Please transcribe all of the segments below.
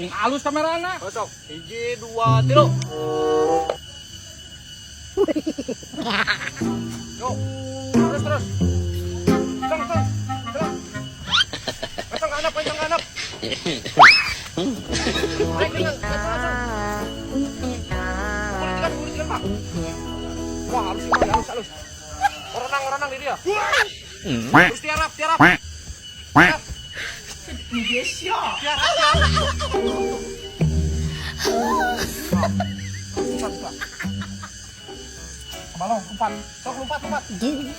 Sing halus kamerana. Sok. 1 2 3. Yuk. Terus. Cang. Pasang anak. Naik dengan. Kulit, Pak. Wah, halus. Renang di dia. Terus tiarap. Dia siap. Tiarap. Balong, lompat. Sok lompat. Ini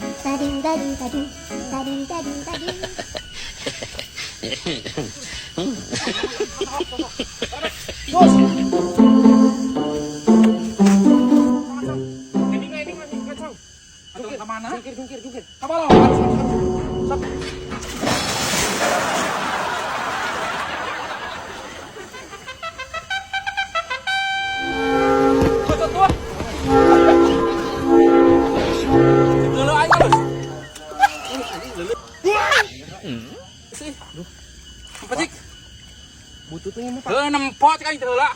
kacau. Ke mana? Jungkir. Ke balong. Sok. Bututnya mah Pak. Nempot kan itu heula.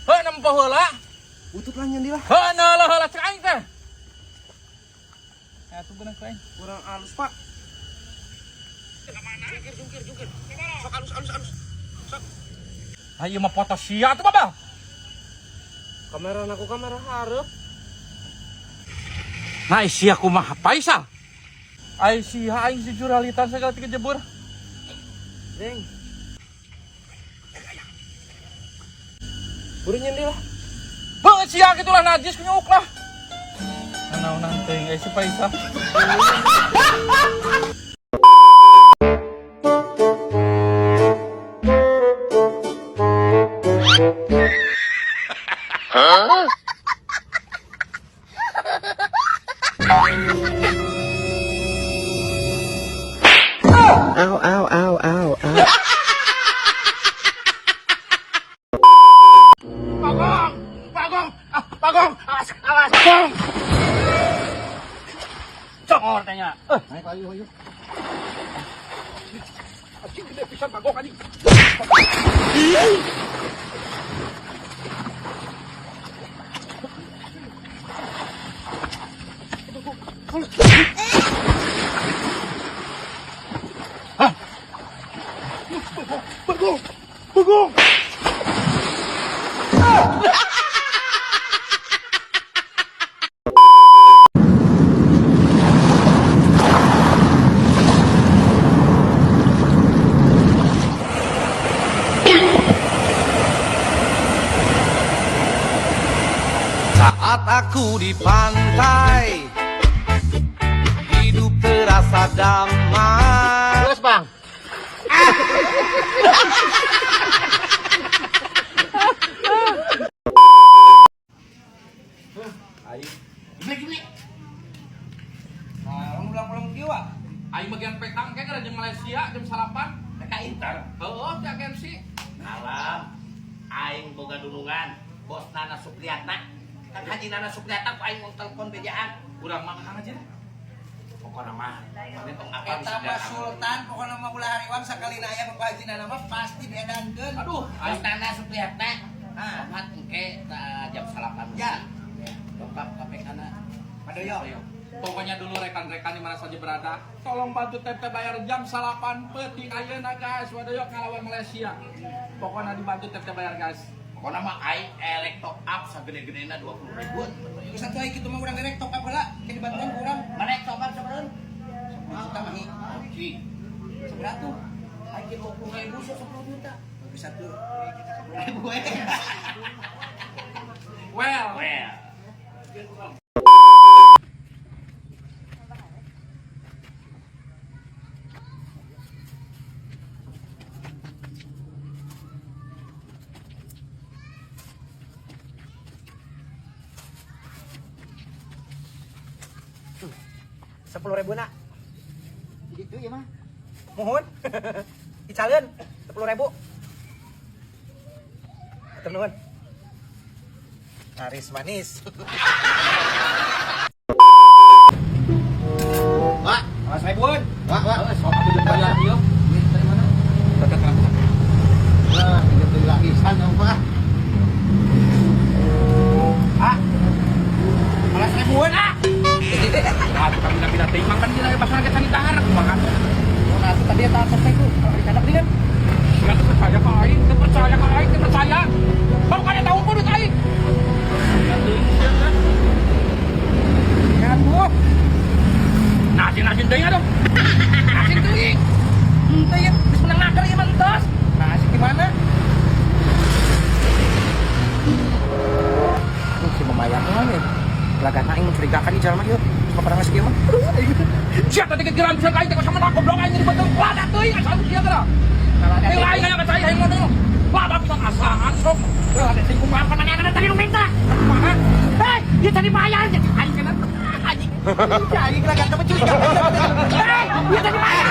Nempot heula. Butut lah nyeun lah. Heula cek aing teh. Ya tunggu nang aing. Kurang halus, Pak. Jungkir. Sok halus. Sok. Ayo mah foto sia tuh Babal. Kamera hareup. Nah sia kumaha paisa. Ai sia aing si juralitan segala tiga jebur. Deng. Burinya dia lah. Beut sia gitulah najis kunyuk lah. Nanaonan teuing ai si paisa. Ow. Bagong, awas. Bagong. Congor tanya. Naik ayo. Anjing gede pisan bagong anjing. Bagong. Saat aku di pantai, hidup terasa damai. Terus Bang. Gimana? Nah, pulang kieu ah. Aing bagian petang kayak ada jam Malaysia jam 8. Ka Inter. Heuh, cak MC. Alam. Aing boga dulungan. Bos Nana Supriyatna. Kan Haji Nana Supriyatna ku aing mau telepon bejaan. Urang mah Kang aja. Pokona mah. Mane tong apa Eta mah Sultan pokona mah ulah hariwan sakalina aya Bapak Haji Nana mah pasti diedankeun. Aduh, Bos Nana Supriyatna. Opat engke jam 8. Ya. Lengkap KPK-na. Padoyo. Pokoknya dulu rekan-rekan di mana saja berada, tolong bantu TP bayar jam 8 peuting ayeuna guys, wadayok ngalawan Malaysia. Pokoknya dibantu TP bayar guys. Pokona mah aing elek top up sagede-gedena 20.000. Geus atuh kitu mah urang rek top up heula, ke dibantuan ku urang. Mana top up sabaraha? Juta mah hi. Si. Sabaraha tuh? Aing 20.000 so 10 juta. Bisa tuh. Well, Rp10.000 nak. Gitu ya mah. Mohon. Dicaleun Rp10.000. Atur nuhun. Laris manis. Pak, Mas Saibun. Pak. sok atuh bayar ieu. Duit dari mana? Dekat Gelagat aing mencurigakan di jalan ieu. Coba pada ngasih ieu mah. Siap tadi kekiran bisa kain teh sama aku blok aing di betul wadah teuing asa sia geura. Teu lain aya ka saya hayang ngomong. Wadah bisa asangan sok. Ada sing kumaha ka mana tadi nu minta. Kumaha? Hei, dia tadi bayar aja. Aing kana anjing. Aing gelagat mencurigakan. Hei, dia tadi bayar.